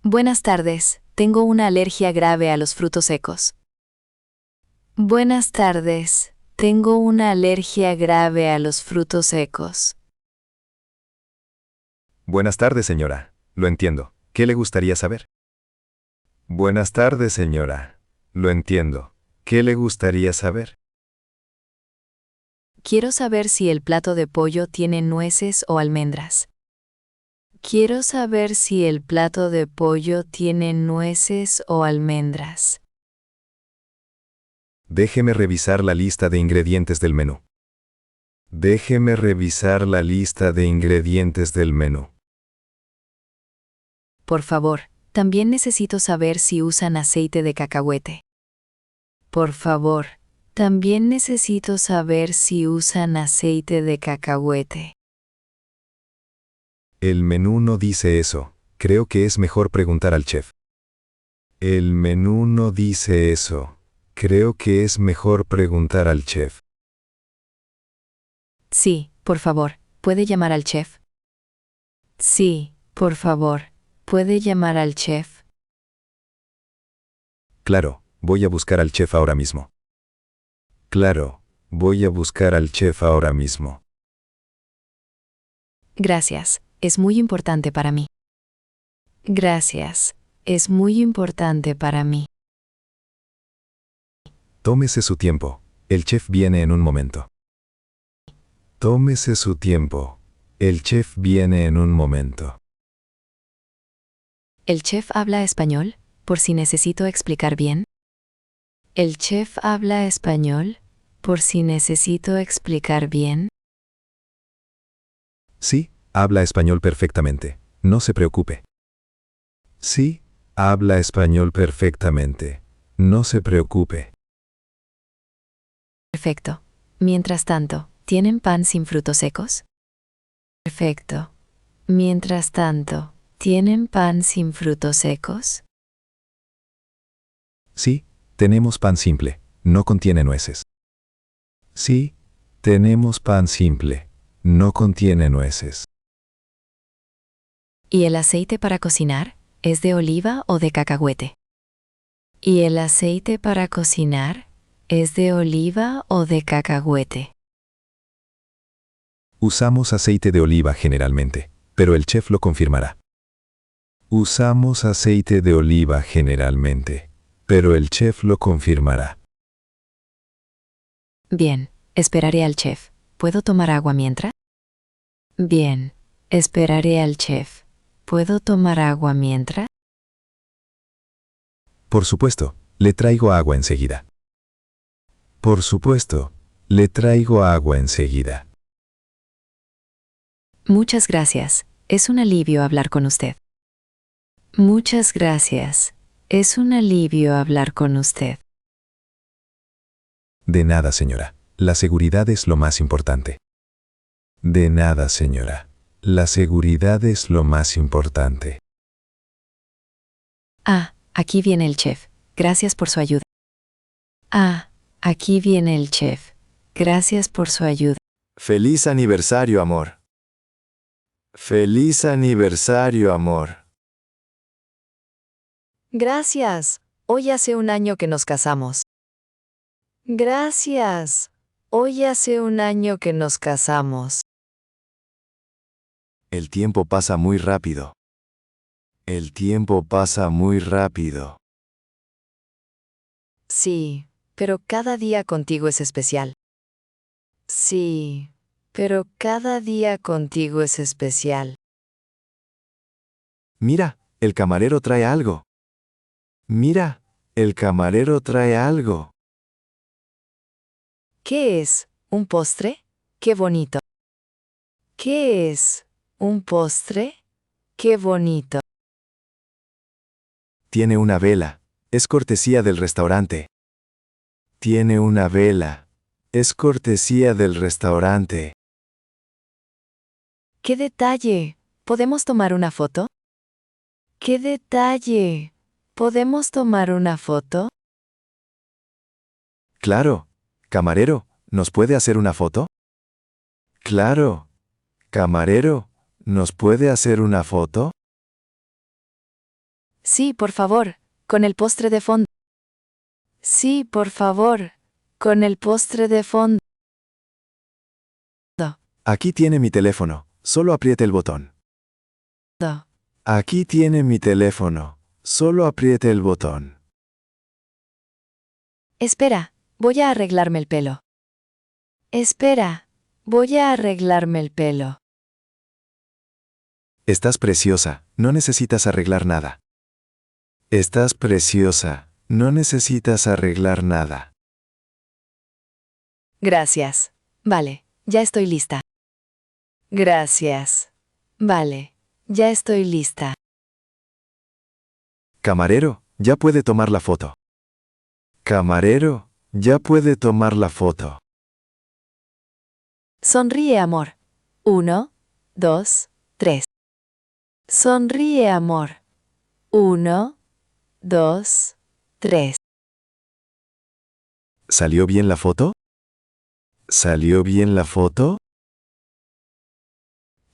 Buenas tardes. Tengo una alergia grave a los frutos secos. Buenas tardes. Tengo una alergia grave a los frutos secos. Buenas tardes, señora. Lo entiendo. ¿Qué le gustaría saber? Buenas tardes, señora. Lo entiendo. ¿Qué le gustaría saber? Quiero saber si el plato de pollo tiene nueces o almendras. Quiero saber si el plato de pollo tiene nueces o almendras. Déjeme revisar la lista de ingredientes del menú. Déjeme revisar la lista de ingredientes del menú. Por favor, también necesito saber si usan aceite de cacahuete. Por favor, también necesito saber si usan aceite de cacahuete. El menú no dice eso. Creo que es mejor preguntar al chef. El menú no dice eso. Creo que es mejor preguntar al chef. Sí, por favor, ¿puede llamar al chef? Sí, por favor, ¿puede llamar al chef? Claro, voy a buscar al chef ahora mismo. Claro, voy a buscar al chef ahora mismo. Gracias, es muy importante para mí. Gracias, es muy importante para mí. Tómese su tiempo. El chef viene en un momento. Tómese su tiempo. El chef viene en un momento. ¿El chef habla español, por si necesito explicar bien? ¿El chef habla español, por si necesito explicar bien? Sí, habla español perfectamente. No se preocupe. Sí, habla español perfectamente. No se preocupe. Perfecto. Mientras tanto, ¿tienen pan sin frutos secos? Perfecto. Mientras tanto, ¿tienen pan sin frutos secos? Sí, tenemos pan simple. No contiene nueces. Sí, tenemos pan simple. No contiene nueces. ¿Y el aceite para cocinar es de oliva o de cacahuete? ¿Y el aceite para cocinar es de oliva o de cacahuete? Usamos aceite de oliva generalmente, pero el chef lo confirmará. Usamos aceite de oliva generalmente, pero el chef lo confirmará. Bien, esperaré al chef. ¿Puedo tomar agua mientras? Bien, esperaré al chef. ¿Puedo tomar agua mientras? Por supuesto, le traigo agua enseguida. Por supuesto, le traigo agua enseguida. Muchas gracias. Es un alivio hablar con usted. Muchas gracias. Es un alivio hablar con usted. De nada, señora. La seguridad es lo más importante. De nada, señora. La seguridad es lo más importante. Ah, aquí viene el chef. Gracias por su ayuda. Ah, aquí viene el chef. Gracias por su ayuda. Feliz aniversario, amor. Feliz aniversario, amor. Gracias. Hoy hace un año que nos casamos. Gracias. Hoy hace un año que nos casamos. El tiempo pasa muy rápido. El tiempo pasa muy rápido. Sí, pero cada día contigo es especial. Sí, pero cada día contigo es especial. Mira, el camarero trae algo. Mira, el camarero trae algo. ¿Qué es? ¿Un postre? ¡Qué bonito! ¿Qué es? ¿Un postre? ¡Qué bonito! Tiene una vela. Es cortesía del restaurante. Tiene una vela. Es cortesía del restaurante. ¡Qué detalle! ¿Podemos tomar una foto? ¡Qué detalle! ¿Podemos tomar una foto? Claro. Camarero, ¿nos puede hacer una foto? Claro. Camarero, ¿nos puede hacer una foto? Sí, por favor, con el postre de fondo. Sí, por favor, con el postre de fondo. Aquí tiene mi teléfono. Solo apriete el botón. Aquí tiene mi teléfono. Solo apriete el botón. Espera, voy a arreglarme el pelo. Espera, voy a arreglarme el pelo. Estás preciosa. No necesitas arreglar nada. Estás preciosa. No necesitas arreglar nada. Gracias. Vale, ya estoy lista. Gracias. Vale, ya estoy lista. Camarero, ya puede tomar la foto. Camarero, ya puede tomar la foto. Sonríe, amor. 1, 2, 3. Sonríe, amor. 1, 2, 3. ¿Salió bien la foto? ¿Salió bien la foto?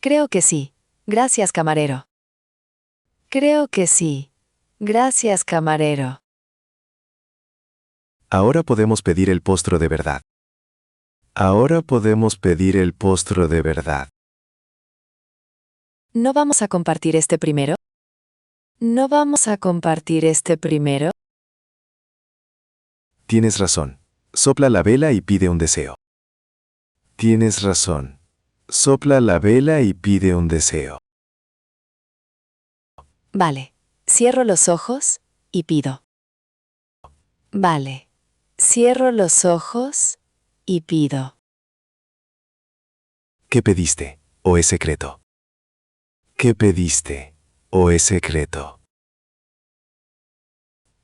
Creo que sí. Gracias, camarero. Creo que sí. Gracias, camarero. Ahora podemos pedir el postre de verdad. Ahora podemos pedir el postre de verdad. ¿No vamos a compartir este primero? ¿No vamos a compartir este primero? Tienes razón. Sopla la vela y pide un deseo. Tienes razón. Sopla la vela y pide un deseo. Vale. Cierro los ojos y pido. Vale. Cierro los ojos y pido. ¿Qué pediste? ¿O es secreto? ¿Qué pediste? ¿O es secreto?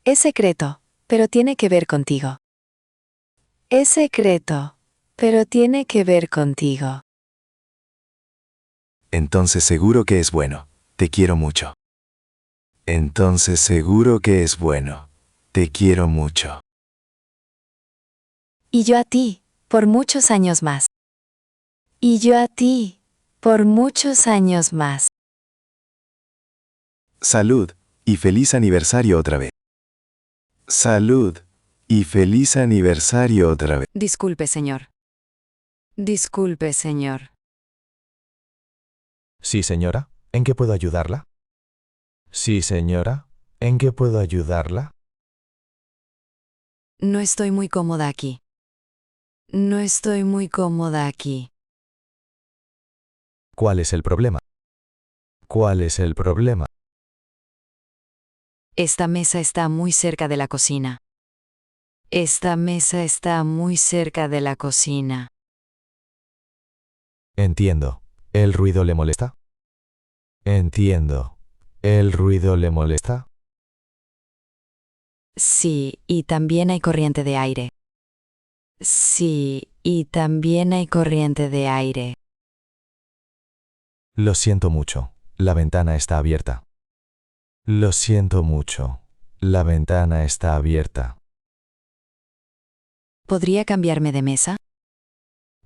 Es secreto, pero tiene que ver contigo. Es secreto, pero tiene que ver contigo. Entonces seguro que es bueno. Te quiero mucho. Entonces seguro que es bueno. Te quiero mucho. Y yo a ti, por muchos años más. Y yo a ti, por muchos años más. Salud y feliz aniversario otra vez. Salud y feliz aniversario otra vez. Disculpe, señor. Disculpe, señor. Sí, señora. ¿En qué puedo ayudarla? Sí, señora. ¿En qué puedo ayudarla? No estoy muy cómoda aquí. No estoy muy cómoda aquí. ¿Cuál es el problema? ¿Cuál es el problema? Esta mesa está muy cerca de la cocina. Esta mesa está muy cerca de la cocina. Entiendo. ¿El ruido le molesta? Entiendo. ¿El ruido le molesta? Sí, y también hay corriente de aire. Sí, y también hay corriente de aire. Lo siento mucho. La ventana está abierta. Lo siento mucho. La ventana está abierta. ¿Podría cambiarme de mesa?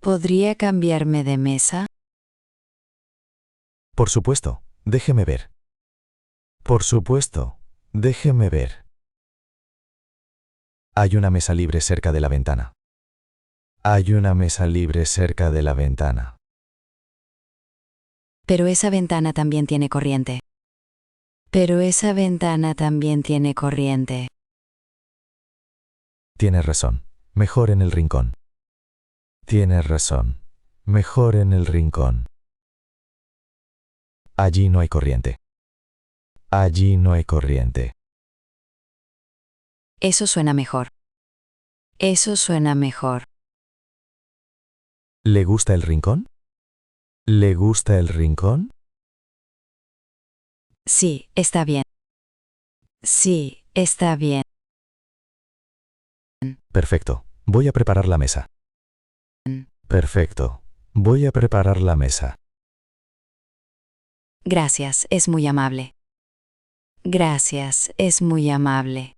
¿Podría cambiarme de mesa? Por supuesto. Déjeme ver. Por supuesto. Déjeme ver. Hay una mesa libre cerca de la ventana. Hay una mesa libre cerca de la ventana. Pero esa ventana también tiene corriente. Pero esa ventana también tiene corriente. Tienes razón. Mejor en el rincón. Tienes razón. Mejor en el rincón. Allí no hay corriente. Allí no hay corriente. Eso suena mejor. Eso suena mejor. ¿Le gusta el rincón? ¿Le gusta el rincón? Sí, está bien. Sí, está bien. Perfecto. Voy a preparar la mesa. Perfecto. Voy a preparar la mesa. Gracias, es muy amable. Gracias, es muy amable.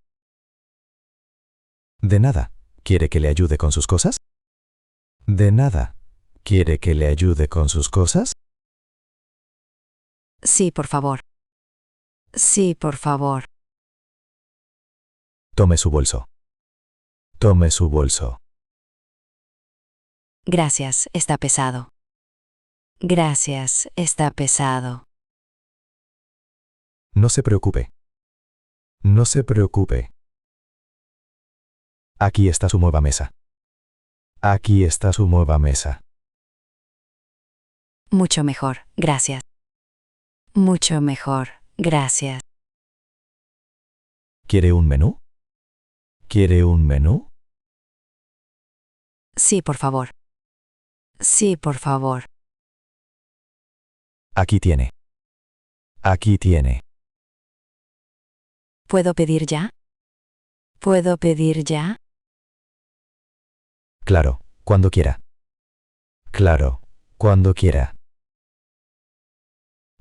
De nada. ¿Quiere que le ayude con sus cosas? De nada. ¿Quiere que le ayude con sus cosas? Sí, por favor. Sí, por favor. Tome su bolso. Tome su bolso. Gracias, está pesado. Gracias, está pesado. No se preocupe. No se preocupe. Aquí está su nueva mesa. Aquí está su nueva mesa. Mucho mejor, gracias. Mucho mejor, gracias. ¿Quiere un menú? ¿Quiere un menú? Sí, por favor. Sí, por favor. Aquí tiene. Aquí tiene. ¿Puedo pedir ya? ¿Puedo pedir ya? Claro, cuando quiera. Claro, cuando quiera.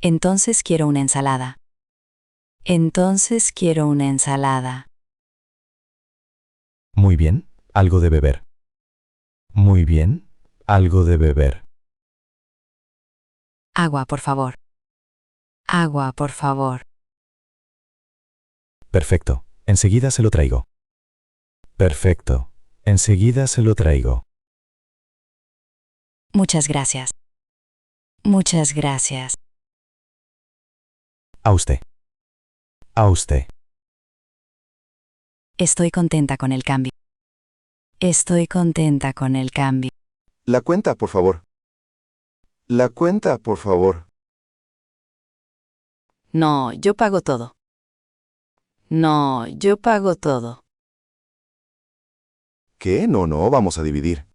Entonces quiero una ensalada. Entonces quiero una ensalada. Muy bien, algo de beber. Muy bien, algo de beber. Agua, por favor. Agua, por favor. Perfecto, enseguida se lo traigo. Perfecto, enseguida se lo traigo. Muchas gracias. Muchas gracias. A usted. A usted. Estoy contenta con el cambio. Estoy contenta con el cambio. La cuenta, por favor. La cuenta, por favor. No, yo pago todo. No, yo pago todo. ¿Qué? No, vamos a dividir.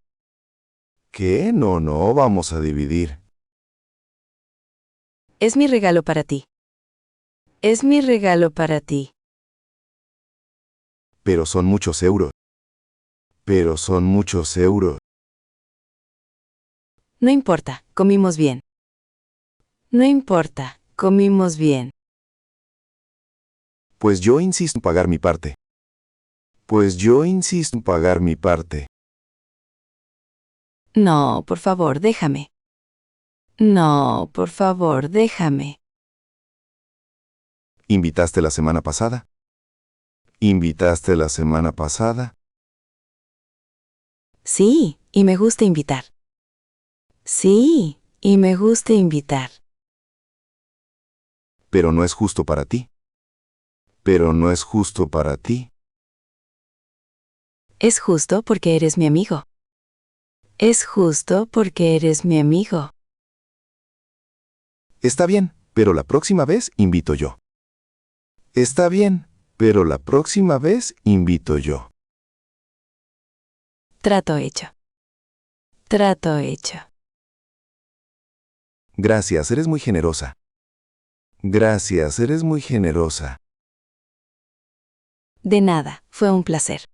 ¿Qué? No, vamos a dividir. Es mi regalo para ti. Es mi regalo para ti. Pero son muchos euros. Pero son muchos euros. No importa, comimos bien. No importa, comimos bien. Pues yo insisto en pagar mi parte. Pues yo insisto en pagar mi parte. No, por favor, déjame. No, por favor, déjame. ¿Invitaste la semana pasada? ¿Invitaste la semana pasada? Sí, y me gusta invitar. Sí, y me gusta invitar. Pero no es justo para ti. Pero no es justo para ti. Es justo porque eres mi amigo. Es justo porque eres mi amigo. Está bien, pero la próxima vez invito yo. Está bien, pero la próxima vez invito yo. Trato hecho. Trato hecho. Gracias, eres muy generosa. Gracias, eres muy generosa. De nada, fue un placer.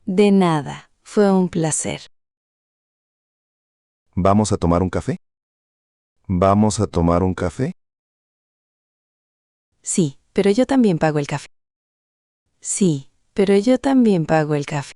De nada, fue un placer. ¿Vamos a tomar un café? ¿Vamos a tomar un café? Sí, pero yo también pago el café. Sí, pero yo también pago el café.